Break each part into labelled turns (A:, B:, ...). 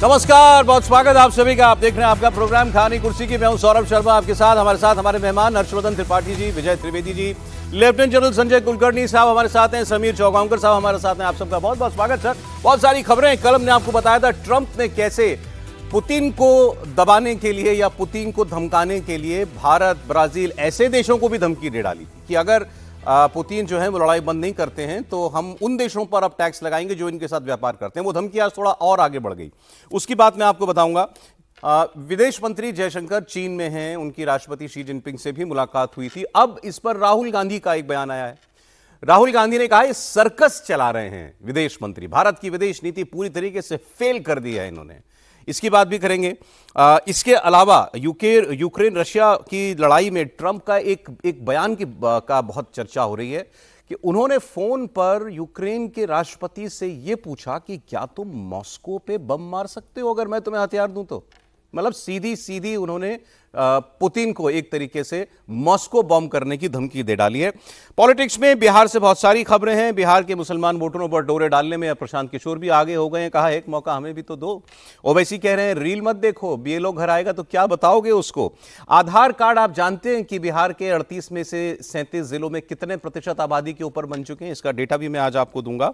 A: नमस्कार, बहुत स्वागत आप सभी का। आप देख रहे हैं आपका प्रोग्राम खानी कुर्सी की। मैं हूं सौरभ शर्मा, आपके साथ हमारे मेहमान हर्षवर्धन त्रिपाठी जी, विजय त्रिवेदी जी, लेफ्टिनेंट जनरल संजय कुलकर्णी साहब हमारे साथ हैं, समीर चौगांवकर साहब हमारे साथ हैं। आप सबका बहुत बहुत स्वागत सर। बहुत सारी खबरें। कल हमने आपको बताया था ट्रंप ने कैसे पुतिन को दबाने के लिए या पुतिन को धमकाने के लिए भारत, ब्राजील ऐसे देशों को भी धमकी दे डाली थी कि अगर पुतिन जो है वो लड़ाई बंद नहीं करते हैं तो हम उन देशों पर अब टैक्स लगाएंगे जो इनके साथ व्यापार करते हैं। वो धमकी आज थोड़ा और आगे बढ़ गई, उसकी बात मैं आपको बताऊंगा। विदेश मंत्री जयशंकर चीन में हैं, उनकी राष्ट्रपति शी जिनपिंग से भी मुलाकात हुई थी। अब इस पर राहुल गांधी का एक बयान आया है। राहुल गांधी ने कहा ये सर्कस चला रहे हैं विदेश मंत्री, भारत की विदेश नीति पूरी तरीके से फेल कर दी है इन्होंने। इसकी बात भी करेंगे। इसके अलावा यूक्रेन रशिया की लड़ाई में ट्रंप का एक बयान का बहुत चर्चा हो रही है कि उन्होंने फोन पर यूक्रेन के राष्ट्रपति से यह पूछा कि क्या तुम मॉस्को पे बम मार सकते हो अगर मैं तुम्हें हथियार दूं तो। मतलब सीधी सीधी उन्होंने पुतिन को एक तरीके से मॉस्को बॉम्ब करने की धमकी दे डाली है। पॉलिटिक्स में बिहार से बहुत सारी खबरें हैं। बिहार के मुसलमान वोटरों पर डोरे डालने में प्रशांत किशोर भी आगे हो गए हैं। कहा एक मौका हमें भी तो दो। ओवैसी कह रहे हैं रील मत देखो, बीएलओ घर आएगा तो क्या बताओगे उसको। आधार कार्ड आप जानते हैं कि बिहार के 38 में से 37 जिलों में कितने प्रतिशत आबादी के ऊपर बन चुके हैं, इसका डेटा भी मैं आज आपको दूंगा।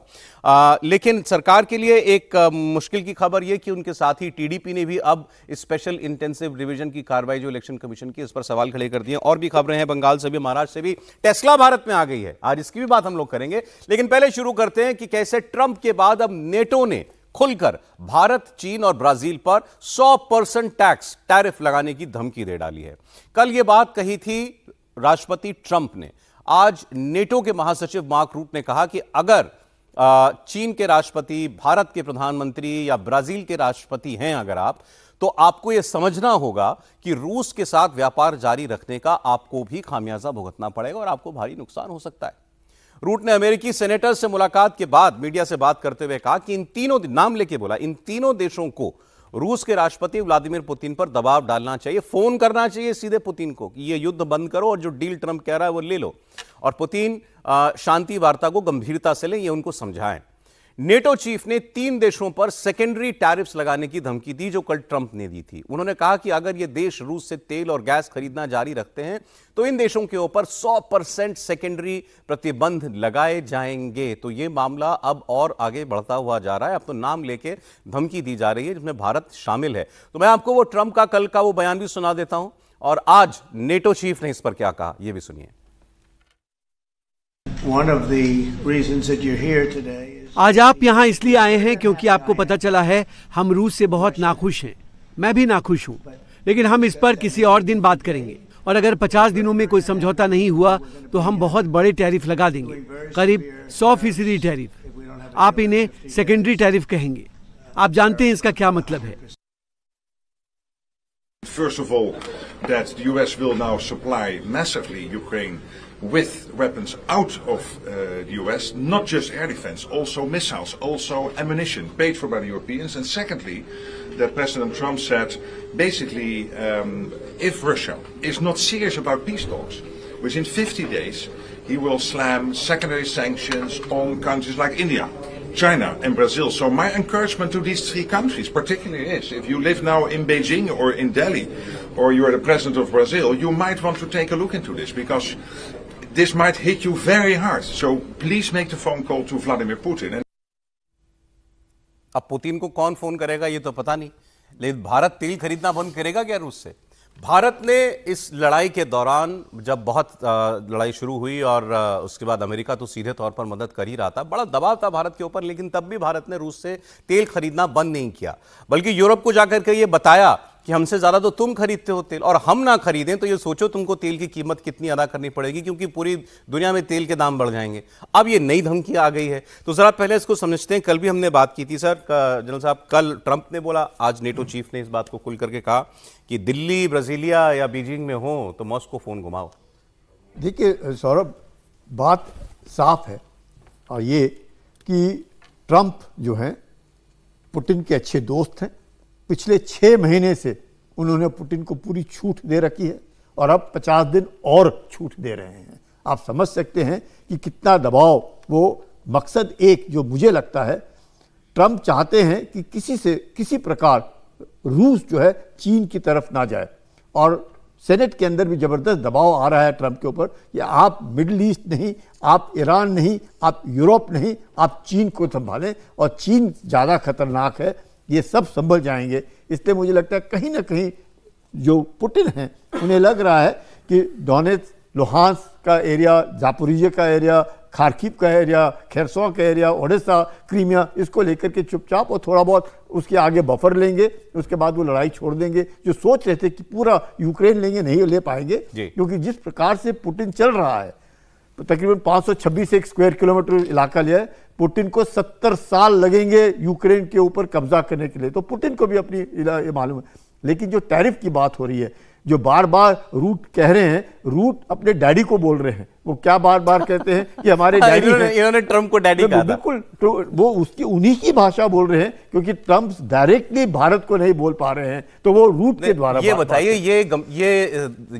A: लेकिन सरकार के लिए एक मुश्किल की खबर यह कि उनके साथ ही टीडीपी ने भी अब स्पेशल इंटेंसिव डिवीजन की कार्रवाई इलेक्शन कमीशन की, इस पर सवाल खड़े कर दिए। और भी खबरें हैं, बंगाल से भी, महाराष्ट्र से भी। टेस्ला भारत में आ गई है, आज इसकी भी बात हम लोग करेंगे। लेकिन पहले शुरू करते हैं कि कैसे ट्रंप के बाद अब नेटो ने खुलकर भारत, चीन और ब्राजील पर 100% टैरिफ लगाने की धमकी दे डाली है। कल यह बात कही थी राष्ट्रपति ट्रंप ने। आज नेटो के महासचिव मार्क रूट ने कहा कि अगर चीन के राष्ट्रपति, भारत के प्रधानमंत्री या ब्राजील के राष्ट्रपति हैं अगर आप, तो आपको यह समझना होगा कि रूस के साथ व्यापार जारी रखने का आपको भी खामियाजा भुगतना पड़ेगा और आपको भारी नुकसान हो सकता है। रूट ने अमेरिकी सेनेटर से मुलाकात के बाद मीडिया से बात करते हुए कहा कि इन तीनों, नाम लेके बोला, इन तीनों देशों को रूस के राष्ट्रपति व्लादिमीर पुतिन पर दबाव डालना चाहिए, फोन करना चाहिए सीधे पुतिन को कि यह युद्ध बंद करो और जो डील ट्रंप कह रहा है वो ले लो, और पुतिन शांति वार्ता को गंभीरता से लें, ये उनको समझाएं। नेटो चीफ ने 3 देशों पर सेकेंडरी टैरिफ्स लगाने की धमकी दी जो कल ट्रंप ने दी थी। उन्होंने कहा कि अगर ये देश रूस से तेल और गैस खरीदना जारी रखते हैं तो इन देशों के ऊपर 100% सेकेंडरी प्रतिबंध लगाए जाएंगे। तो ये मामला अब और आगे बढ़ता हुआ जा रहा है। अब तो नाम लेके धमकी दी जा रही है जिसमें भारत शामिल है। तो मैं आपको वो ट्रंप का कल का वो बयान भी सुना देता हूं और आज नेटो चीफ ने इस पर क्या कहा, ये भी सुनिए।
B: आज आप यहाँ इसलिए आए हैं क्योंकि आपको पता चला है हम रूस से बहुत नाखुश हैं। मैं भी नाखुश हूँ, लेकिन हम इस पर किसी और दिन बात करेंगे। और अगर 50 दिनों में कोई समझौता नहीं हुआ तो हम बहुत बड़े टैरिफ लगा देंगे, करीब 100% टैरिफ। आप इन्हें सेकेंडरी टैरिफ कहेंगे। आप जानते हैं इसका क्या मतलब है।
C: First of all, that the US will now supply massively Ukraine with weapons out of the US, not just air defense, also missiles, also ammunition paid for by the Europeans. And secondly, that President Trump said, basically, if Russia is not serious about peace talks, within 50 days, he will slam secondary sanctions on countries like India, China and Brazil. So my encouragement to these 3 countries particularly is, if you live now in Beijing or in Delhi, or you are the president of Brazil, you might want to take a look into this, because this might hit you very hard. So please make the phone call to Vladimir Putin.
A: अब Putin को कौन phone करेगा ये तो पता नहीं, लेकिन भारत तेल खरीदना बंद करेगा क्या रूस से? भारत ने इस लड़ाई के दौरान, जब बहुत लड़ाई शुरू हुई और उसके बाद अमेरिका तो सीधे तौर पर मदद कर ही रहा था, बड़ा दबाव था भारत के ऊपर, लेकिन तब भी भारत ने रूस से तेल खरीदना बंद नहीं किया, बल्कि यूरोप को जाकर के ये बताया कि हमसे ज्यादा तो तुम खरीदते हो तेल, और हम ना खरीदें तो ये सोचो तुमको तेल की कीमत कितनी अदा करनी पड़ेगी, क्योंकि पूरी दुनिया में तेल के दाम बढ़ जाएंगे। अब ये नई धमकी आ गई है। तो जरा पहले इसको समझते हैं। कल भी हमने बात की थी सर, जनरल साहब, कल ट्रंप ने बोला, आज नेटो चीफ ने इस बात को खुल करके कहा कि दिल्ली, ब्राजीलिया या बीजिंग में हो तो मॉस्को फोन घुमाओ।
D: देखिए सौरभ, बात साफ है, और ये कि ट्रंप जो हैं पुतिन के अच्छे दोस्त हैं। पिछले 6 महीने से उन्होंने पुतिन को पूरी छूट दे रखी है और अब 50 दिन और छूट दे रहे हैं। आप समझ सकते हैं कि कितना दबाव वो, मकसद एक जो मुझे लगता है ट्रंप चाहते हैं कि किसी प्रकार रूस जो है चीन की तरफ ना जाए, और सेनेट के अंदर भी जबरदस्त दबाव आ रहा है ट्रंप के ऊपर कि आप मिडिल ईस्ट नहीं, आप ईरान नहीं, आप यूरोप नहीं, आप चीन को संभालें, और चीन ज़्यादा खतरनाक है, ये सब संभल जाएंगे। इसलिए मुझे लगता है कहीं ना कहीं जो पुतिन हैं उन्हें लग रहा है कि डोनेट्स्क, लुहांस्क का एरिया, जापोरिजिया का एरिया, खार्किव का एरिया, खेरसों का एरिया, ओडेसा, क्रीमिया, इसको लेकर के चुपचाप और थोड़ा बहुत उसके आगे बफर लेंगे, उसके बाद वो लड़ाई छोड़ देंगे। जो सोच रहे थे कि पूरा यूक्रेन लेंगे, नहीं ले पाएंगे, क्योंकि जिस प्रकार से पुतिन चल रहा है, तो तकरीबन 526 स्क्वायर किलोमीटर इलाका लिया है। पुतिन को 70 साल लगेंगे यूक्रेन के ऊपर कब्जा करने के लिए, तो पुतिन को भी अपनी ये मालूम है। लेकिन जो टैरिफ की बात हो रही है, जो बार बार रूट कह रहे हैं, रूट अपने डैडी को बोल रहे हैं, वो क्या बार बार कहते हैं कि हमारे डैडी
A: इन्होंने ट्रंप को डैडी कहा था।
D: बिल्कुल, तो वो उसकी उन्हीं की भाषा बोल रहे हैं, क्योंकि ट्रंप डायरेक्टली भारत को नहीं बोल पा रहे हैं, तो वो रूट के द्वारा।
A: ये बताइए,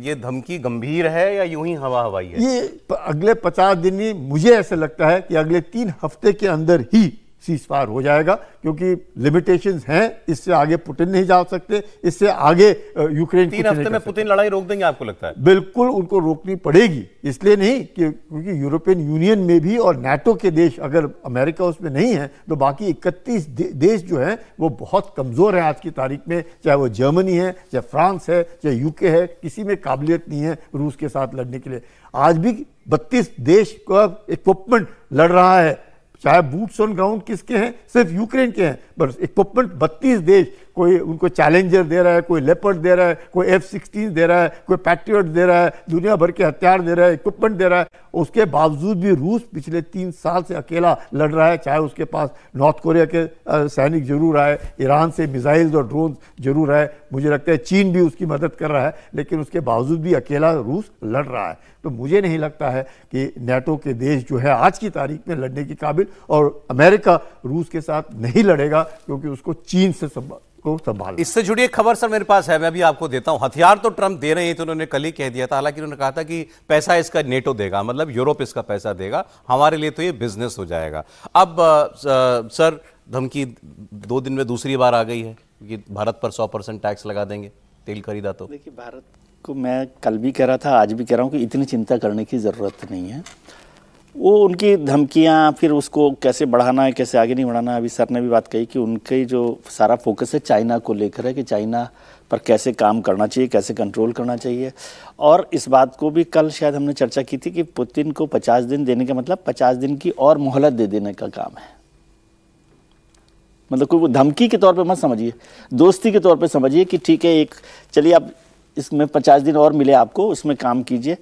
A: ये धमकी गंभीर है या यूं ही हवा हवाई है?
D: ये अगले 50 दिन में मुझे ऐसा लगता है कि अगले 3 हफ्ते के अंदर ही सीज फायर हो जाएगा, क्योंकि लिमिटेशंस हैं, इससे आगे पुतिन नहीं जा सकते, इससे आगे यूक्रेन
A: 3 हफ्ते में पुतिन लड़ाई रोक देंगे आपको लगता है?
D: बिल्कुल उनको रोकनी पड़ेगी, इसलिए नहीं कि क्योंकि यूरोपियन यूनियन में भी और नाटो के देश, अगर अमेरिका उसमें नहीं है तो बाकी 31 देश जो हैं वो बहुत कमज़ोर हैं आज की तारीख में, चाहे वो जर्मनी है, चाहे फ्रांस है, चाहे यूके है, किसी में काबिलियत नहीं है रूस के साथ लड़ने के लिए। आज भी 32 देश का इक्विपमेंट लड़ रहा है, चाहे बूट्स ऑन ग्राउंड किसके हैं, सिर्फ यूक्रेन के हैं, बस इक्विपमेंट 32 देश, कोई उनको चैलेंजर दे रहा है, कोई लेपर्ड दे रहा है, कोई F-16 दे रहा है, कोई पैट्रियट दे रहा है, दुनिया भर के हथियार दे रहा है, इक्विपमेंट दे रहा है। उसके बावजूद भी रूस पिछले 3 साल से अकेला लड़ रहा है, चाहे उसके पास नॉर्थ कोरिया के सैनिक जरूर आए, ईरान से मिसाइल्स और ड्रोन जरूर आए, मुझे लगता है चीन भी उसकी मदद कर रहा है, लेकिन उसके बावजूद भी अकेला रूस लड़ रहा है। तो मुझे नहीं लगता है कि नाटो के देश जो है आज की तारीख में लड़ने के काबिल, और अमेरिका रूस के साथ नहीं लड़ेगा, क्योंकि उसको चीन से को संभाल।
A: इससे जुड़ी एक खबर सर मेरे पास है, मैं भी आपको देता हूं। हथियार तो ट्रंप दे रहे हैं, तो उन्होंने कल ही कह दिया था, हालांकि उन्होंने कहा था कि पैसा इसका नेटो देगा, मतलब यूरोप इसका पैसा देगा, हमारे लिए तो ये बिजनेस हो जाएगा। अब सर धमकी 2 दिन में दूसरी बार आ गई है कि भारत पर 100% टैक्स लगा देंगे तेल खरीदा तो।
E: देखिए, भारत को मैं कल भी कह रहा था, आज भी कह रहा हूँ कि इतनी चिंता करने की ज़रूरत नहीं है। वो उनकी धमकियाँ, फिर उसको कैसे बढ़ाना है, कैसे आगे नहीं बढ़ाना है। अभी सर ने भी बात कही कि उनके जो सारा फोकस है चाइना को लेकर है, कि चाइना पर कैसे काम करना चाहिए, कैसे कंट्रोल करना चाहिए। और इस बात को भी कल शायद हमने चर्चा की थी कि पुतिन को 50 दिन देने का मतलब 50 दिन की और मोहलत दे देने का काम है। मतलब कोई वो धमकी के तौर पे मत समझिए, दोस्ती के तौर पे समझिए कि ठीक है, एक चलिए आप इसमें 50 दिन और मिले आपको, उसमें काम कीजिए।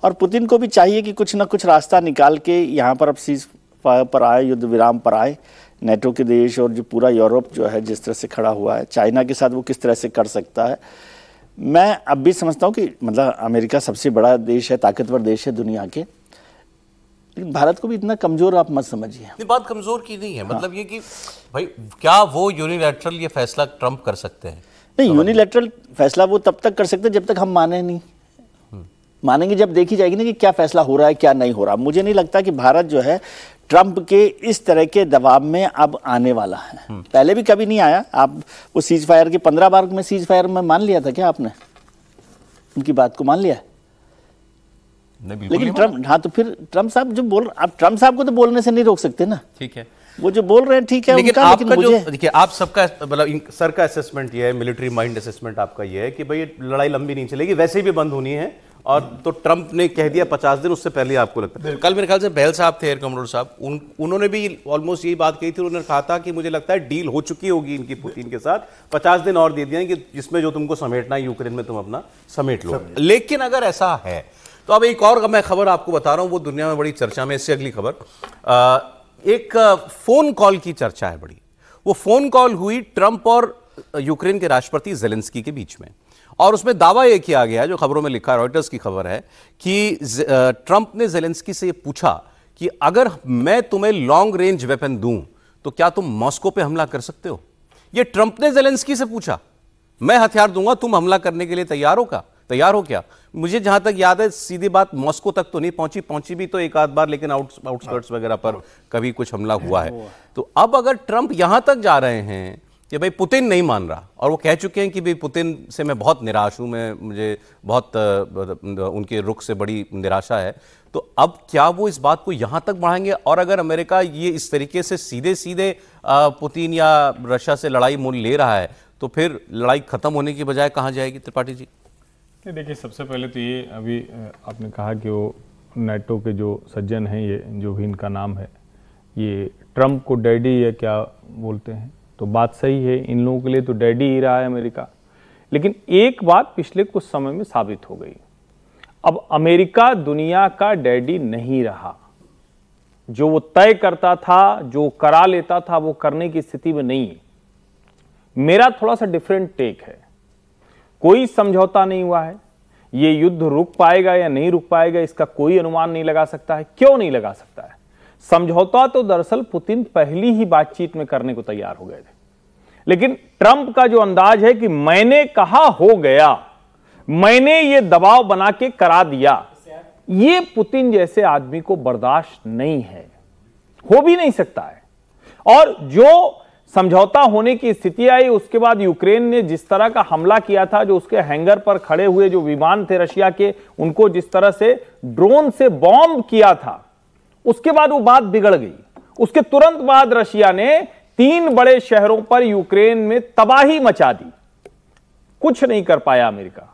E: और पुतिन को भी चाहिए कि कुछ ना कुछ रास्ता निकाल के यहाँ पर अब सीज फायर पर आए, युद्ध विराम पर आए। नेटो के देश और जो पूरा यूरोप जो है जिस तरह से खड़ा हुआ है, चाइना के साथ वो किस तरह से कर सकता है। मैं अब भी समझता हूँ कि मतलब अमेरिका सबसे बड़ा देश है, ताकतवर देश है दुनिया के, लेकिन भारत को भी इतना कमजोर आप मत समझिए।
A: बात कमजोर की नहीं है, मतलब ये कि भाई क्या वो यूनिलैटरल ये फैसला ट्रंप कर सकते हैं?
E: नहीं, यूनिलैटरल फैसला वो तब तक कर सकते हैं जब तक हम माने नहीं। मानेंगे जब देखी जाएगी ना कि क्या फैसला हो रहा है, क्या नहीं हो रहा। मुझे नहीं लगता कि भारत जो है ट्रंप के इस तरह के दबाव में अब आने वाला है। पहले भी कभी नहीं आया। आप वो सीज फायर के 15 बार में सीज फायर में मान लिया था क्या आपने? उनकी बात को मान लिया? नहीं, लेकिन ट्रंप, हाँ, तो फिर ट्रंप साहब जो बोल, आप ट्रंप साहब को तो बोलने से नहीं रोक सकते ना।
A: ठीक है, वो
E: जो बोल रहे हैं ठीक है,
A: लेकिन आपका जो देखिए, आप सबका मतलब सर का असेसमेंट ये है, मिलिट्री माइंड असेसमेंट आपका ये है कि भाई लड़ाई लंबी नहीं चलेगी, वैसे भी बंद होनी है। और तो ट्रंप ने कह दिया 50 दिन, उससे पहले आपको लगता है? कल मेरे ख्याल से बहल साहब थे, एयर कमोडोर साहब, उन्होंने भी ऑलमोस्ट यही बात कही थी। उन्होंने कहा था कि मुझे लगता है डील हो चुकी होगी इनकी पुतिन के साथ, 50 दिन और दे दिए कि जिसमें जो तुमको समेटना है यूक्रेन में तुम अपना समेट लो। लेकिन अगर ऐसा है तो अब एक और मैं खबर आपको बता रहा हूं, वो दुनिया में बड़ी चर्चा में। इससे अगली खबर, एक फोन कॉल की चर्चा है बड़ी। वो फोन कॉल हुई ट्रंप और यूक्रेन के राष्ट्रपति जेलेंस्की के बीच में, और उसमें दावा यह किया गया, जो खबरों में लिखा है, रॉयटर्स की खबर है, कि ट्रंप ने जेलेंस्की से यह पूछा कि अगर मैं तुम्हें लॉन्ग रेंज वेपन दूं तो क्या तुम मॉस्को पे हमला कर सकते हो? यह ट्रंप ने जेलेंस्की से पूछा, मैं हथियार दूंगा, तुम हमला करने के लिए तैयार हो? का तैयार हो क्या? मुझे जहां तक याद है सीधी बात मॉस्को तक तो नहीं पहुंची भी तो एक आध बार, लेकिन आउटस्कर्ट्स वगैरह पर कभी कुछ हमला हुआ है। तो अब अगर ट्रंप यहां तक जा रहे हैं कि भाई पुतिन नहीं मान रहा और वो कह चुके हैं कि भाई पुतिन से मैं बहुत निराश हूं, मुझे बहुत उनके रुख से बड़ी निराशा है, तो अब क्या वो इस बात को यहां तक बढ़ाएंगे? और अगर अमेरिका ये इस तरीके से सीधे सीधे पुतिन या रशिया से लड़ाई मोल ले रहा है तो फिर लड़ाई खत्म होने की बजाय कहां जाएगी त्रिपाठी जी?
F: देखिए, सबसे पहले तो ये अभी आपने कहा कि वो नाटो के जो सज्जन हैं, ये जो भी इनका नाम है, ये ट्रंप को डैडी या क्या बोलते हैं, तो बात सही है, इन लोगों के लिए तो डैडी ही रहा है अमेरिका। लेकिन एक बात पिछले कुछ समय में साबित हो गई, अब अमेरिका दुनिया का डैडी नहीं रहा। जो वो तय करता था, जो करा लेता था, वो करने की स्थिति में नहीं है। मेरा थोड़ा सा डिफरेंट टेक है। कोई समझौता नहीं हुआ है, ये युद्ध रुक पाएगा या नहीं रुक पाएगा इसका कोई अनुमान नहीं लगा सकता है। क्यों नहीं लगा सकता है? समझौता तो दरअसल पुतिन पहली ही बातचीत में करने को तैयार हो गए थे, लेकिन ट्रंप का जो अंदाज है कि मैंने कहा हो गया, मैंने ये दबाव बना के करा दिया, ये पुतिन जैसे आदमी को बर्दाश्त नहीं है, हो भी नहीं सकता है। और जो समझौता होने की स्थिति आई उसके बाद यूक्रेन ने जिस तरह का हमला किया था, जो उसके हैंगर पर खड़े हुए जो विमान थे रशिया के, उनको जिस तरह से ड्रोन से बॉम्ब किया था, उसके बाद वो बात बिगड़ गई। उसके तुरंत बाद रशिया ने 3 बड़े शहरों पर यूक्रेन में तबाही मचा दी, कुछ नहीं कर पाया अमेरिका।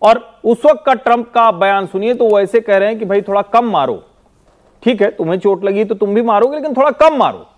F: और उस वक्त का ट्रंप का बयान सुनिए तो वो ऐसे कह रहे हैं कि भाई थोड़ा कम मारो, ठीक है तुम्हें चोट लगी तो तुम भी मारोगे लेकिन थोड़ा कम मारो।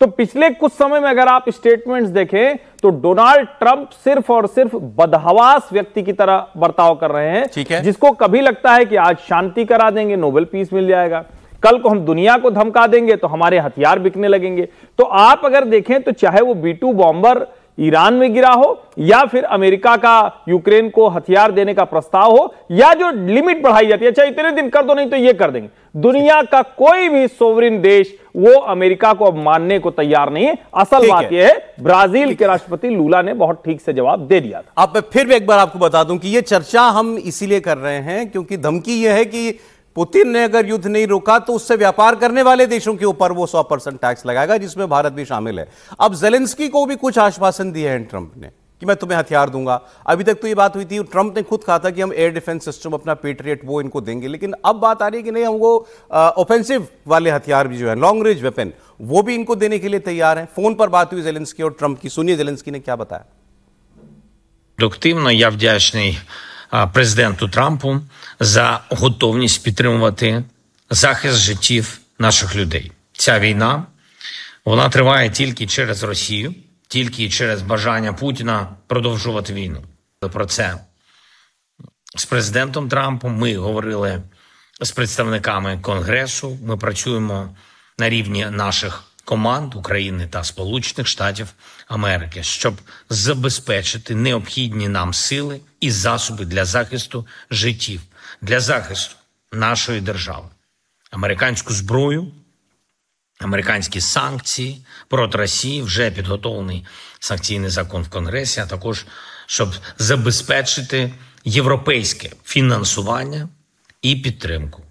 F: तो पिछले कुछ समय में अगर आप स्टेटमेंट्स देखें तो डोनाल्ड ट्रंप सिर्फ और सिर्फ बदहवास व्यक्ति की तरह बर्ताव कर रहे हैं, जिसको कभी लगता है कि आज शांति करा देंगे, नोबेल पीस मिल जाएगा, कल को हम दुनिया को धमका देंगे तो हमारे हथियार बिकने लगेंगे। तो आप अगर देखें तो चाहे वो B-2 बॉम्बर ईरान में गिरा हो, या फिर अमेरिका का यूक्रेन को हथियार देने का प्रस्ताव हो, या जो लिमिट बढ़ाई जाती है, अच्छा इतने दिन कर दो नहीं तो ये कर देंगे, दुनिया का कोई भी सोवरिन देश वो अमेरिका को अब मानने को तैयार नहीं है। असल बात यह है, ब्राजील के राष्ट्रपति लूला ने बहुत ठीक से जवाब दे दिया था।
A: अब फिर भी एक बार आपको बता दूं कि ये चर्चा हम इसीलिए कर रहे हैं क्योंकि धमकी यह है कि पुतिन ने अगर युद्ध नहीं रोका तो उससे व्यापार करने वाले देशों के ऊपर वो 100% टैक्स लगाएगा, जिसमें भारत भी शामिल है। अब जेलेंस्की को भी कुछ आश्वासन दिए हैं ट्रंप ने कि मैं तुम्हें हथियार दूंगा। अभी तक तो ये बात हुई थी, ट्रंप ने खुद कहा था कि हम एयर डिफेंस सिस्टम अपना पेट्रियट वो इनको देंगे, लेकिन अब बात आ रही है कि नहीं हम वो ऑफेंसिव वाले हथियार भी जो है, लॉन्ग रेंज वेपन, वो भी इनको देने के लिए तैयार हैं। फोन पर बात हुई जेलेंस्की और ट्रंप की, सुनिए जेलेंस्की ने क्या बताया।
G: Продуктивно, я вдячний президенту Трампу за готовність підтримувати захист життів наших людей. Ця війна, вона триває тільки через Росію, тільки через бажання Путіна продовжувати війну. Про це з президентом Трампом ми говорили з представниками Конгресу, ми працюємо на рівні наших команд України та Сполучених Штатів Америки, щоб забезпечити необхідні нам сили і засоби для захисту життів, для захисту нашої держави. Американську зброю, американські санкції проти Росії, вже підготовлений санкційний закон в Конгресі, а також щоб забезпечити європейське фінансування і підтримку.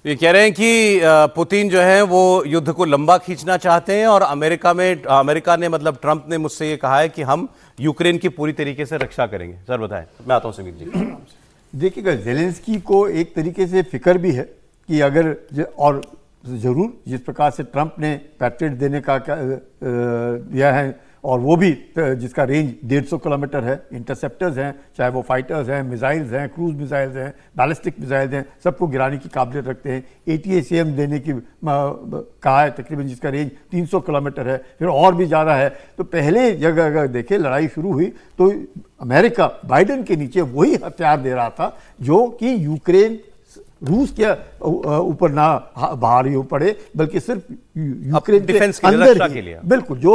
A: ये कह रहे हैं कि पुतिन जो है वो युद्ध को लंबा खींचना चाहते हैं और अमेरिका ने मतलब ट्रंप ने मुझसे ये कहा है कि हम यूक्रेन की पूरी तरीके से रक्षा करेंगे। सर बताएं। मैं आता हूं समीर जी।
D: देखिएगा, जेलेंस्की को एक तरीके से फिक्र भी है कि अगर और जरूर जिस प्रकार से ट्रंप ने पैट्रियट देने का दिया है और वो भी जिसका रेंज 150 किलोमीटर है, इंटरसेप्टर्स हैं, चाहे वो फाइटर्स हैं, मिसाइल्स हैं, क्रूज मिसाइल्स हैं, बैलिस्टिक मिसाइल्स हैं, सबको गिराने की काबिलियत रखते हैं। ATACM देने की कहा है तकरीबन, जिसका रेंज 300 किलोमीटर है, फिर और भी ज़्यादा है। तो पहले जगह अगर देखें लड़ाई शुरू हुई तो अमेरिका बाइडेन के नीचे वही हथियार दे रहा था जो कि यूक्रेन रूस के ऊपर ना बाहरी हो पड़े, बल्कि सिर्फ यूक्रेन के अंदर के लिए, बिल्कुल जो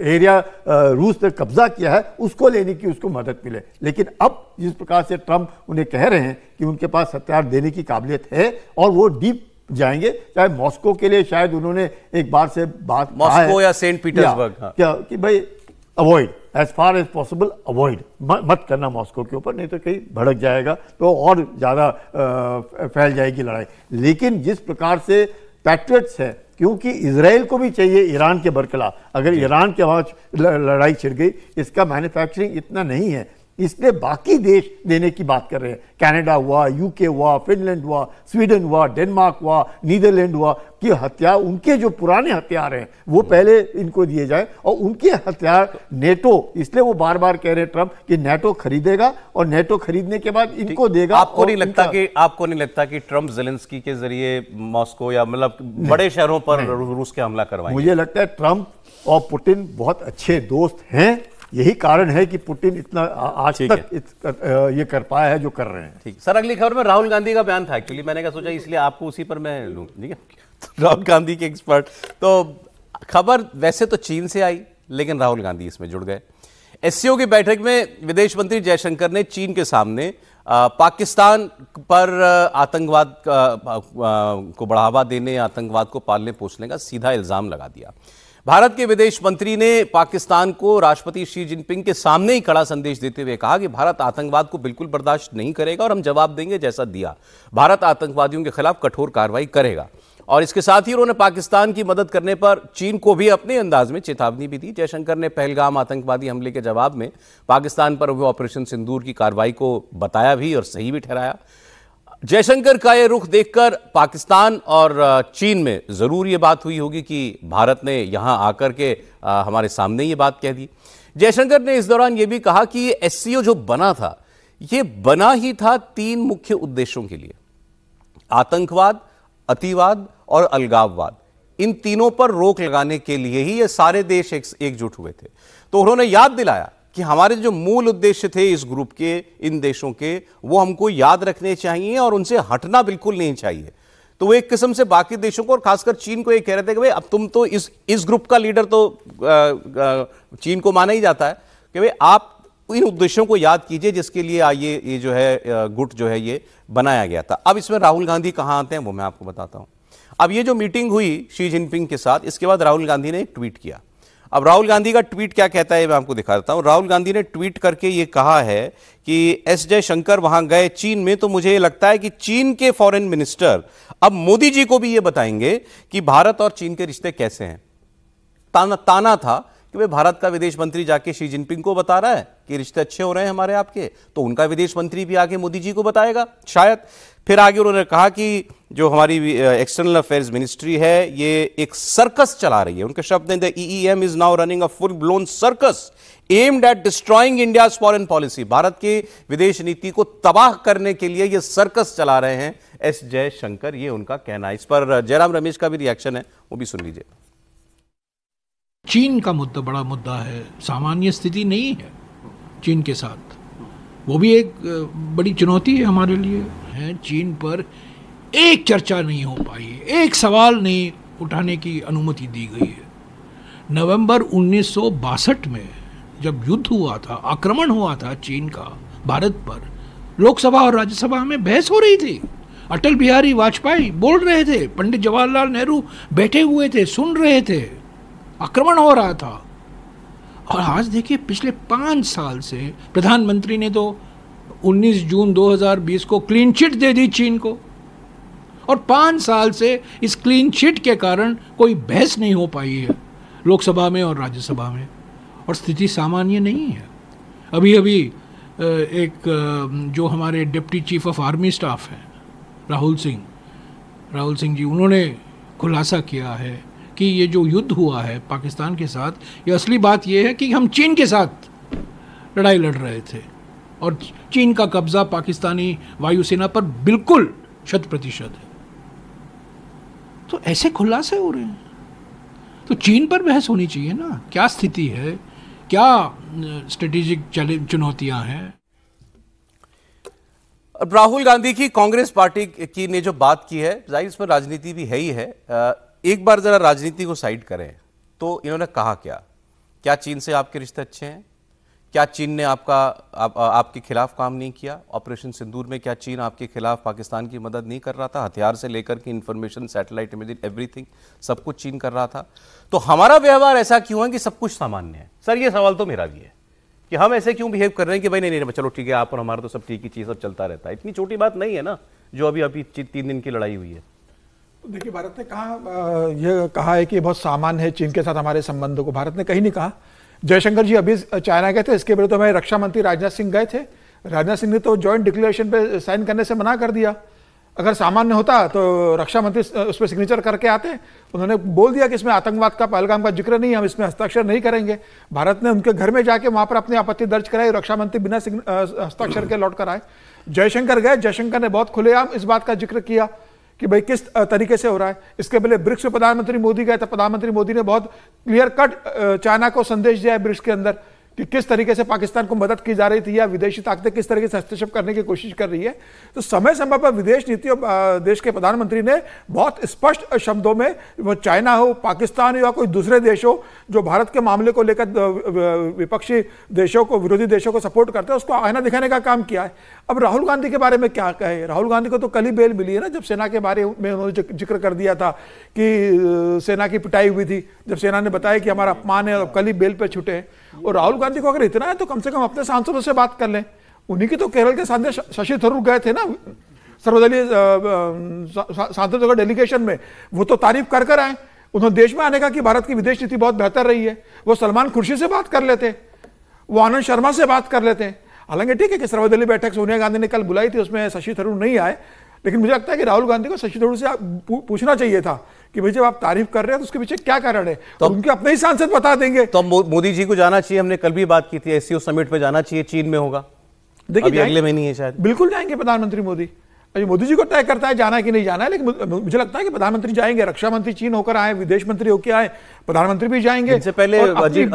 D: एरिया रूस ने कब्जा किया है उसको लेने की उसको मदद मिले। लेकिन अब जिस प्रकार से ट्रंप उन्हें कह रहे हैं कि उनके पास हथियार देने की काबिलियत है और वो डीप जाएंगे, चाहे मॉस्को के लिए शायद उन्होंने एक बार से बात
A: मॉस्को या सेंट पीटर्सबर्ग,
D: क्या कि भाई avoid, as far as possible avoid, मत करना मॉस्को के ऊपर, नहीं तो कहीं भड़क जाएगा तो और ज़्यादा फैल जाएगी लड़ाई। लेकिन जिस प्रकार से पैट्रियट्स है, क्योंकि इजराइल को भी चाहिए ईरान के बरखिलाफ, अगर ईरान के वहाँ लड़ाई छिड़ गई, इसका मैन्युफैक्चरिंग इतना नहीं है, इसलिए बाकी देश देने की बात कर रहे हैं। कनाडा हुआ, यूके हुआ, फिनलैंड हुआ, स्वीडन हुआ, डेनमार्क हुआ, नीदरलैंड हुआ, कि हथियार, उनके जो पुराने हथियार हैं वो पहले इनको दिए जाए, और उनके हथियार नेटो, इसलिए वो बार बार कह रहे हैं ट्रंप कि नेटो खरीदेगा और नेटो खरीदने के बाद इनको देगा।
A: आपको नहीं लगता कि ट्रंप ज़ेलेंस्की के जरिए मॉस्को या मतलब बड़े शहरों पर रूस के हमला करवाएंगे?
D: मुझे लगता है ट्रंप और पुतिन बहुत अच्छे दोस्त हैं, यही कारण है कि पुतिन इतना आज तक ये कर पाया है जो कर रहे हैं।
A: ठीक सर, अगली खबर में राहुल गांधी का बयान था। एक्चुअली मैंने क्या सोचा, इसलिए आपको उसी पर मैं लूं, ठीक है। तो राहुल गांधी के एक्सपर्ट, तो खबर वैसे तो चीन से आई, लेकिन राहुल गांधी इसमें जुड़ गए। एससीओ की बैठक में विदेश मंत्री जयशंकर ने चीन के सामने पाकिस्तान पर आतंकवाद को बढ़ावा देने, आतंकवाद को पालने पोसने का सीधा इल्जाम लगा दिया। भारत के विदेश मंत्री ने पाकिस्तान को राष्ट्रपति शी जिनपिंग के सामने ही कड़ा संदेश देते हुए कहा कि भारत आतंकवाद को बिल्कुल बर्दाश्त नहीं करेगा और हम जवाब देंगे जैसा दिया। भारत आतंकवादियों के खिलाफ कठोर कार्रवाई करेगा। और इसके साथ ही उन्होंने पाकिस्तान की मदद करने पर चीन को भी अपने अंदाज में चेतावनी भी दी। जयशंकर ने पहलगाम आतंकवादी हमले के जवाब में पाकिस्तान पर हुए ऑपरेशन सिंदूर की कार्रवाई को बताया भी और सही भी ठहराया। जयशंकर का यह रुख देखकर पाकिस्तान और चीन में जरूर ये बात हुई होगी कि भारत ने यहां आकर के हमारे सामने ये बात कह दी। जयशंकर ने इस दौरान यह भी कहा कि ये एससीओ जो बना था, ये बना ही था 3 मुख्य उद्देश्यों के लिए: आतंकवाद, अतिवाद और अलगाववाद। इन तीनों पर रोक लगाने के लिए ही ये सारे देश एकजुट हुए थे। तो उन्होंने याद दिलाया कि हमारे जो मूल उद्देश्य थे इस ग्रुप के, इन देशों के, वो हमको याद रखने चाहिए और उनसे हटना बिल्कुल नहीं चाहिए। तो वो एक किस्म से बाकी देशों को और खासकर चीन को ये कह रहे थे कि भाई अब तुम तो इस ग्रुप का लीडर तो चीन को माना ही जाता है कि भाई आप इन उद्देश्यों को याद कीजिए जिसके लिए ये जो है गुट जो है ये बनाया गया था। अब इसमें राहुल गांधी कहां आते हैं वो मैं आपको बताता हूं। अब ये जो मीटिंग हुई शी जिनपिंग के साथ, इसके बाद राहुल गांधी ने एक ट्वीट किया। अब राहुल गांधी का ट्वीट क्या कहता है मैं आपको दिखा देता हूं। राहुल गांधी ने ट्वीट करके ये कहा है कि एस जयशंकर वहां गए चीन में, तो मुझे लगता है कि चीन के फॉरेन मिनिस्टर अब मोदी जी को भी ये बताएंगे कि भारत और चीन के रिश्ते कैसे हैं। ताना था कि भाई भारत का विदेश मंत्री जाके शी जिनपिंग को बता रहा है कि रिश्ते अच्छे हो रहे हैं हमारे आपके, तो उनका विदेश मंत्री भी आगे मोदी जी को बताएगा शायद। फिर आगे उन्होंने कहा कि जो हमारी एक्सटर्नल अफेयर्स मिनिस्ट्री है ये एक सर्कस चला रही है। उनके शब्द हैं, the EEM is now running a full blown circus aimed at destroying India's foreign policy. Bharat की विदेश नीति को तबाह करने के लिए ये सर्कस चला रहे हैं एस जयशंकर, ये उनका कहना है। इस पर जयराम रमेश का भी रिएक्शन है, वो भी सुन लीजिए।
H: चीन का मुद्दा बड़ा मुद्दा है, सामान्य स्थिति नहीं है चीन के साथ, वो भी एक बड़ी चुनौती है हमारे लिए है। चीन पर एक चर्चा नहीं हो पाई, एक सवाल नहीं उठाने की अनुमति दी गई है। नवंबर 1962 में जब युद्ध हुआ था, आक्रमण हुआ था चीन का भारत पर, लोकसभा और राज्यसभा में बहस हो रही थी। अटल बिहारी वाजपेयी बोल रहे थे, पंडित जवाहरलाल नेहरू बैठे हुए थे, सुन रहे थे, आक्रमण हो रहा था। और आज देखिए पिछले 5 साल से प्रधानमंत्री ने तो 19 जून 2020 को क्लीन चिट दे दी चीन को, और 5 साल से इस क्लीन चिट के कारण कोई बहस नहीं हो पाई है लोकसभा में और राज्यसभा में, और स्थिति सामान्य नहीं है। अभी अभी एक जो हमारे deputy chief of army staff हैं राहुल सिंह जी, उन्होंने खुलासा किया है कि ये जो युद्ध हुआ है पाकिस्तान के साथ, ये असली बात ये है कि हम चीन के साथ लड़ाई लड़ रहे थे और चीन का कब्जा पाकिस्तानी वायुसेना पर बिल्कुल 100% है। तो ऐसे खुलासे हो रहे हैं, तो चीन पर बहस होनी चाहिए ना, क्या स्थिति है, क्या स्ट्रेटेजिक चुनौतियां हैं।
A: राहुल गांधी की कांग्रेस पार्टी की ने जो बात की है, जाहिर इसमें राजनीति भी है ही है। एक बार जरा राजनीति को साइड करें तो इन्होंने कहा क्या चीन से आपके रिश्ते अच्छे हैं? क्या चीन ने आपके खिलाफ काम नहीं किया? ऑपरेशन सिंदूर में क्या चीन आपके खिलाफ पाकिस्तान की मदद नहीं कर रहा था? हथियार से लेकर के इंफॉर्मेशन, सैटेलाइट इमेजिंग, एवरीथिंग, सब कुछ चीन कर रहा था। तो हमारा व्यवहार ऐसा क्यों है कि सब कुछ सामान्य है? सर ये सवाल तो मेरा भी है कि हम ऐसे क्यों बिहेव कर रहे हैं कि भाई नहीं चलो ठीक है, आप और हमारा तो सब ठीक ही चीज, सब चलता रहता है। इतनी छोटी बात नहीं है ना जो अभी 3 दिन की लड़ाई हुई है।
H: देखिए, भारत ने यह कहा है कि बहुत सामान्य है चीन के साथ हमारे संबंधों को। भारत ने कहीं नहीं कहा। जयशंकर जी अभी चाइना गए थे, इसके पहले तो हमारे रक्षा मंत्री राजनाथ सिंह गए थे। राजनाथ सिंह ने तो जॉइंट डिक्लेरेशन पे साइन करने से मना कर दिया। अगर सामान्य होता तो रक्षा मंत्री उस पर सिग्नेचर करके आते। उन्होंने बोल दिया कि इसमें आतंकवाद का, पहलगाम का जिक्र नहीं, हम इसमें हस्ताक्षर नहीं करेंगे। भारत ने उनके घर में जाके वहां पर अपनी आपत्ति दर्ज कराई, रक्षा मंत्री बिना हस्ताक्षर के लौट कर आए। जयशंकर गए, जयशंकर ने बहुत खुलेआम इस बात का जिक्र किया कि भाई किस तरीके से हो रहा है। इसके पहले ब्रिक्स में प्रधानमंत्री मोदी गए थे, प्रधानमंत्री मोदी ने बहुत क्लियर कट चाइना को संदेश दिया है ब्रिक्स के अंदर कि किस तरीके से पाकिस्तान को मदद की जा रही थी या विदेशी ताकतें किस तरीके से हस्तक्षेप करने की कोशिश कर रही है। तो समय समय पर विदेश नीति और देश के प्रधानमंत्री ने बहुत स्पष्ट शब्दों में, वो चाइना हो, पाकिस्तान हो या कोई दूसरे देश हो जो भारत के मामले को लेकर विपक्षी देशों को, विरोधी देशों को सपोर्ट करते हैं, उसको आईना दिखाने का काम किया है। अब राहुल गांधी के बारे में क्या कहे? राहुल गांधी को तो कल ही बेल मिली है ना, जब सेना के बारे में उन्होंने जिक्र कर दिया था कि सेना की पिटाई हुई थी, जब सेना ने बताया कि हमारा अपमान है, कल ही बेल पे छूटे हैं। और राहुल गांधी को अगर इतना है तो कम से कम अपने सांसदों से बात कर लें। उन्हीं की तो केरल के सांसद शशि थरूर गए थे ना सर्वदलीय सांसदों का डेलीगेशन में, वो तो तारीफ कर कर आए। उन्होंने देश में आने का कि भारत की विदेश नीति बहुत बेहतर रही है। वो सलमान खुर्शीद से बात कर लेते, वो आनंद शर्मा से बात कर लेते। हालांकि ठीक है कि सर्वदलीय बैठक सोनिया गांधी ने कल बुलाई थी, उसमें शशि थरूर नहीं आए, लेकिन मुझे लगता है कि राहुल गांधी को शशि थरूर से पूछना चाहिए था कि भाई जब आप तारीफ कर रहे हैं तो उसके पीछे क्या कारण है, तो उनके अपने ही सांसद बता देंगे।
A: तो मोदी जी को जाना चाहिए, हमने कल भी बात की थी, एससीओ समिट पे जाना चाहिए, चीन में होगा। देखिए अगले महीने है शायद,
H: बिल्कुल जाएंगे प्रधानमंत्री मोदी। मोदी जी को तय करता है जाना है कि नहीं जाना है, लेकिन मुझे लगता है कि प्रधानमंत्री जाएंगे, रक्षा मंत्री चीन होकर आए, विदेश मंत्री होकर आए, प्रधानमंत्री भी जाएंगे।
A: इससे पहले अजीत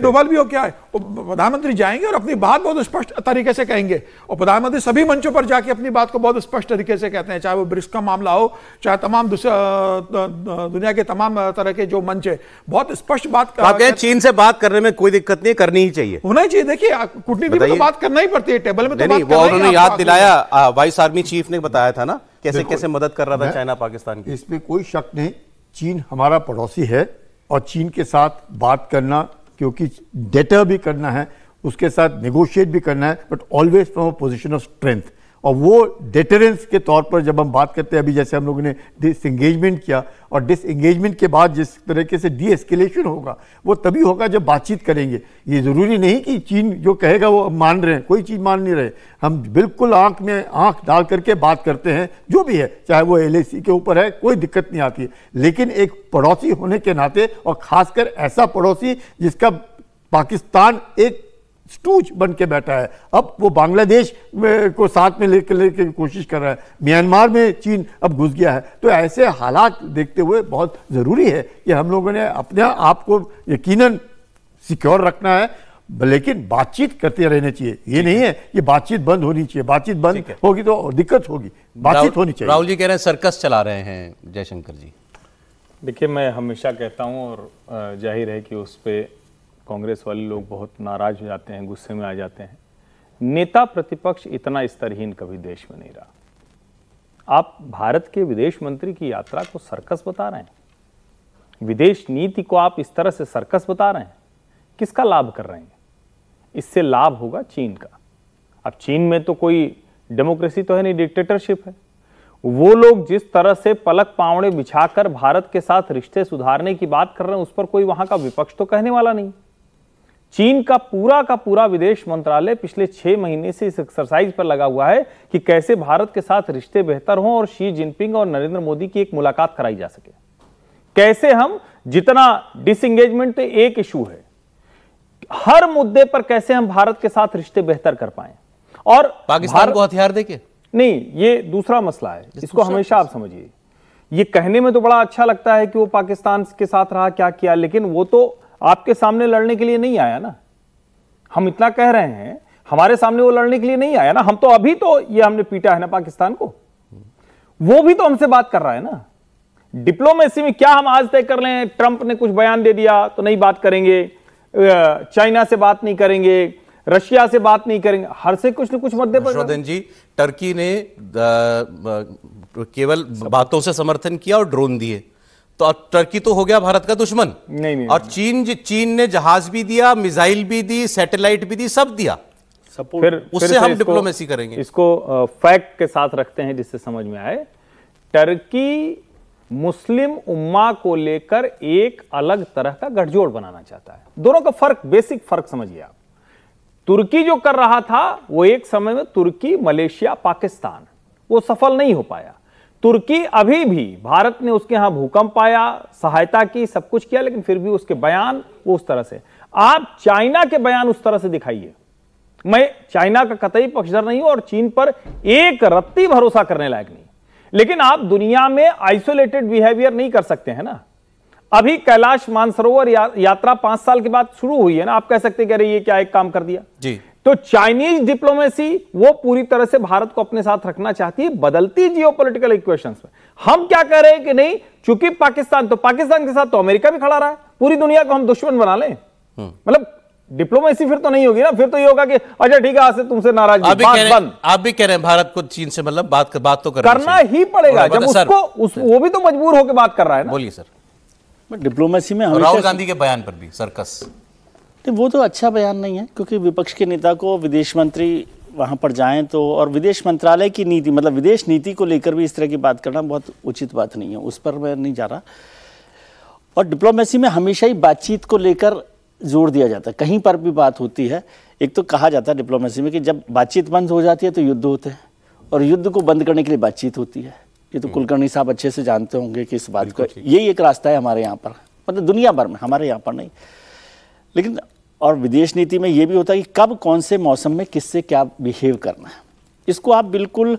A: डोभाल भी
H: होकर आए, प्रधानमंत्री जाएंगे और अपनी बात बहुत स्पष्ट तरीके से कहेंगे। और प्रधानमंत्री सभी मंचों पर जाके अपनी बात को बहुत स्पष्ट तरीके से कहते हैं, चाहे वो ब्रिक्स का मामला हो, चाहे तमाम दुनिया के तमाम तरह के जो मंच है, बहुत स्पष्ट बात।
A: चीन से बात करने में कोई दिक्कत नहीं, करनी ही चाहिए,
H: होना ही चाहिए। देखिए कूटनीति में तो बात करना ही पड़ती है, टेबल में तो
A: उन्होंने याद दिलाया, वाइस आर्मी चीफ ने बताया था ना कैसे कैसे मदद कर रहा था चाइना पाकिस्तान की।
D: इसमें कोई शक नहीं, चीन हमारा पड़ोसी है और चीन के साथ बात करना, क्योंकि डेटर भी करना है, उसके साथ नेगोशिएट भी करना है, but always from a position of strength. और वो डेटरेंस के तौर पर जब हम बात करते हैं, अभी जैसे हम लोगों ने डिसएंगेजमेंट किया, और डिसएंगेजमेंट के बाद जिस तरीके से डी एस्केलेशन होगा वो तभी होगा जब बातचीत करेंगे। ये ज़रूरी नहीं कि चीन जो कहेगा वो मान रहे हैं, कोई चीज़ मान नहीं रहे। हम बिल्कुल आंख में आंख डाल करके बात करते हैं, जो भी है, चाहे वो LAC के ऊपर है, कोई दिक्कत नहीं आती है। लेकिन एक पड़ोसी होने के नाते, और ख़ासकर ऐसा पड़ोसी जिसका पाकिस्तान एक स्टूज बन के बैठा है, अब वो बांग्लादेश को साथ में लेके कोशिश कर रहा है, म्यांमार में चीन अब घुस गया है। तो ऐसे हालात देखते हुए बहुत ज़रूरी है कि हम लोगों ने अपने आप को यकीनन सिक्योर रखना है, लेकिन बातचीत करते रहना चाहिए। ये नहीं है कि बातचीत बंद होनी चाहिए, बातचीत बंद होगी तो दिक्कत होगी, बातचीत होनी चाहिए।
A: राहुल जी कह रहे हैं सर्कस चला रहे हैं जयशंकर जी।
F: देखिए, मैं हमेशा कहता हूँ, और जाहिर है कि उस पर कांग्रेस वाले लोग बहुत नाराज हो जाते हैं, गुस्से में आ जाते हैं। नेता प्रतिपक्ष इतना स्तरहीन कभी देश में नहीं रहा। आप भारत के विदेश मंत्री की यात्रा को सर्कस बता रहे हैं, विदेश नीति को आप इस तरह से सर्कस बता रहे हैं। किसका लाभ कर रहे हैं? इससे लाभ होगा चीन का। अब चीन में तो कोई डेमोक्रेसी तो है नहीं, डिक्टेटरशिप है। वो लोग जिस तरह से पलक पावड़े बिछाकर भारत के साथ रिश्ते सुधारने की बात कर रहे हैं, उस पर कोई वहां का विपक्ष तो कहने वाला नहीं। चीन का पूरा विदेश मंत्रालय पिछले 6 महीने से इस एक्सरसाइज पर लगा हुआ है कि कैसे भारत के साथ रिश्ते बेहतर हों और शी जिनपिंग और नरेंद्र मोदी की एक मुलाकात कराई जा सके। कैसे हम, जितना डिसएंगेजमेंट एक इशू है, हर मुद्दे पर कैसे हम भारत के साथ रिश्ते बेहतर कर पाए। और
A: पाकिस्तान को हथियार देके
F: नहीं, ये दूसरा मसला है, इसको हमेशा आप समझिए। ये कहने में तो बड़ा अच्छा लगता है कि वो पाकिस्तान के साथ रहा, क्या किया, लेकिन वो तो आपके सामने लड़ने के लिए नहीं आया ना। हम इतना कह रहे हैं, हमारे सामने वो लड़ने के लिए नहीं आया ना। हम तो अभी तो ये हमने पीटा है ना पाकिस्तान को, वो भी तो हमसे बात कर रहा है ना। डिप्लोमेसी में क्या हम आज तय कर लें, ट्रंप ने कुछ बयान दे दिया तो नहीं बात करेंगे, चाइना से बात नहीं करेंगे, रशिया से बात नहीं करेंगे, हर से कुछ न कुछ मुद्दे पर।
A: हर्षवर्धन जी, टर्की ने केवल बातों से समर्थन किया और ड्रोन दिए, तो अब टर्की तो हो गया भारत का दुश्मन।
F: नहीं।
A: और चीन ने जहाज भी दिया, मिसाइल भी दी, सैटेलाइट भी दी, सब दिया।
F: फिर
A: उससे हम डिप्लोमेसी करेंगे।
F: इसको फैक्ट के साथ रखते हैं जिससे समझ में आए। टर्की मुस्लिम उम्मा को लेकर एक अलग तरह का गठजोड़ बनाना चाहता है। दोनों का फर्क, बेसिक फर्क समझिए आप। तुर्की जो कर रहा था वो एक समय में तुर्की, मलेशिया, पाकिस्तान, वो सफल नहीं हो पाया। तुर्की अभी भी, भारत ने उसके यहां भूकंप आया, सहायता की, सब कुछ किया, लेकिन फिर भी उसके बयान वो उस तरह से। आप चाइना के बयान उस तरह से दिखाइए। मैं चाइना का कतई पक्षधर नहीं हूं और चीन पर एक रत्ती भरोसा करने लायक नहीं, लेकिन आप दुनिया में आइसोलेटेड बिहेवियर नहीं कर सकते हैं ना। अभी कैलाश मानसरोवर यात्रा 5 साल के बाद शुरू हुई है ना, आप कह सकते हैं कि अरे ये क्या एक काम कर दिया
A: जी।
F: तो चाइनीज डिप्लोमेसी वो पूरी तरह से भारत को अपने साथ रखना चाहती है बदलती जियोपॉलिटिकल इक्वेशंस में। हम क्या कह रहे हैं कि नहीं, चूंकि पाकिस्तान के साथ तो अमेरिका भी खड़ा रहा है, पूरी दुनिया को हम दुश्मन बना लें, मतलब डिप्लोमेसी फिर तो नहीं होगी ना। फिर तो ये होगा कि अच्छा ठीक है, आज से तुमसे नाराज,
A: आप भी कह रहे हैं भारत को चीन से मतलब बात तो
F: करना ही पड़ेगा। जब उसको वो भी तो मजबूर होकर बात कर रहा है ना।
A: बोलिए सर।
E: डिप्लोमेसी में
A: राहुल गांधी के बयान पर भी सर्कस,
E: तो वो तो अच्छा बयान नहीं है, क्योंकि विपक्ष के नेता को विदेश मंत्री वहाँ पर जाएं तो, और विदेश मंत्रालय की नीति, मतलब विदेश नीति को लेकर भी इस तरह की बात करना बहुत उचित बात नहीं है, उस पर मैं नहीं जा रहा। और डिप्लोमेसी में हमेशा ही बातचीत को लेकर जोर दिया जाता है, कहीं पर भी बात होती है। एक तो कहा जाता है डिप्लोमेसी में कि जब बातचीत बंद हो जाती है तो युद्ध होते हैं, और युद्ध को बंद करने के लिए बातचीत होती है। ये तो कुलकर्णी साहब अच्छे से जानते होंगे कि इस बात को, यही एक रास्ता है हमारे यहाँ पर, मतलब दुनिया भर में, हमारे यहाँ पर नहीं। लेकिन और विदेश नीति में ये भी होता है कि कब कौन से मौसम में किससे क्या बिहेव करना है, इसको आप बिल्कुल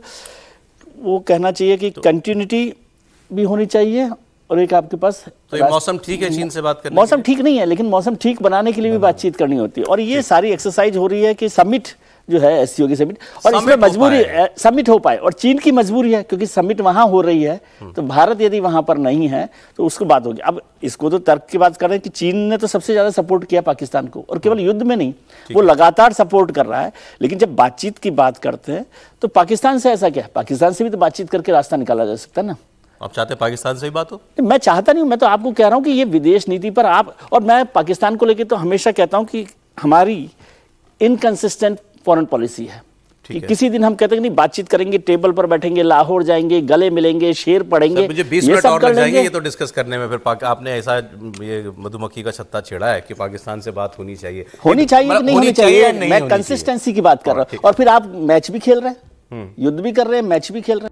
E: वो कहना चाहिए कि कंटिन्यूटी भी होनी चाहिए। और एक आपके पास
A: तो ये मौसम ठीक है चीन से बात करने,
E: मौसम ठीक नहीं है, लेकिन मौसम ठीक बनाने के लिए भी बातचीत करनी होती है। और ये सारी एक्सरसाइज हो रही है कि समिट जो है, एससीओ की समिट, और इसमें मजबूरी समिट हो पाए, और चीन की मजबूरी है क्योंकि समिट वहां हो रही है, तो भारत यदि वहां पर नहीं है तो उसको बात होगी। अब इसको तो तर्क की बात कर रहे हैं कि चीन ने तो सबसे ज्यादा सपोर्ट किया पाकिस्तान को, और केवल युद्ध में नहीं, वो लगातार सपोर्ट कर रहा है। लेकिन जब बातचीत की बात करते हैं तो पाकिस्तान से ऐसा क्या है, पाकिस्तान से भी तो बातचीत करके रास्ता निकाला जा सकता है ना।
A: आप चाहते हैं पाकिस्तान से ही बात हो?
E: मैं चाहता नहीं हूं, मैं तो आपको कह रहा हूं कि ये विदेश नीति पर आप, और मैं पाकिस्तान को लेकर तो हमेशा कहता हूं कि हमारी इनकंसिस्टेंट फॉरेन पॉलिसी है। कि किसी दिन हम कहते हैं कि नहीं बातचीत करेंगे, टेबल पर बैठेंगे, लाहौर जाएंगे, गले मिलेंगे, शेर पढ़ेंगे,
A: मुझे 20 मिनट और लग जाएंगे ये तो डिस्कस करने में। फिर आपने ऐसा ये मधुमक्खी का छत्ता छेड़ा है कि पाकिस्तान से बात होनी चाहिए
E: कि नहीं होनी चाहिए। मैं कंसिस्टेंसी की बात कर रहा हूं। और फिर आप मैच भी खेल रहे हैं, युद्ध भी कर रहे हैं, मैच भी खेल रहे हैं।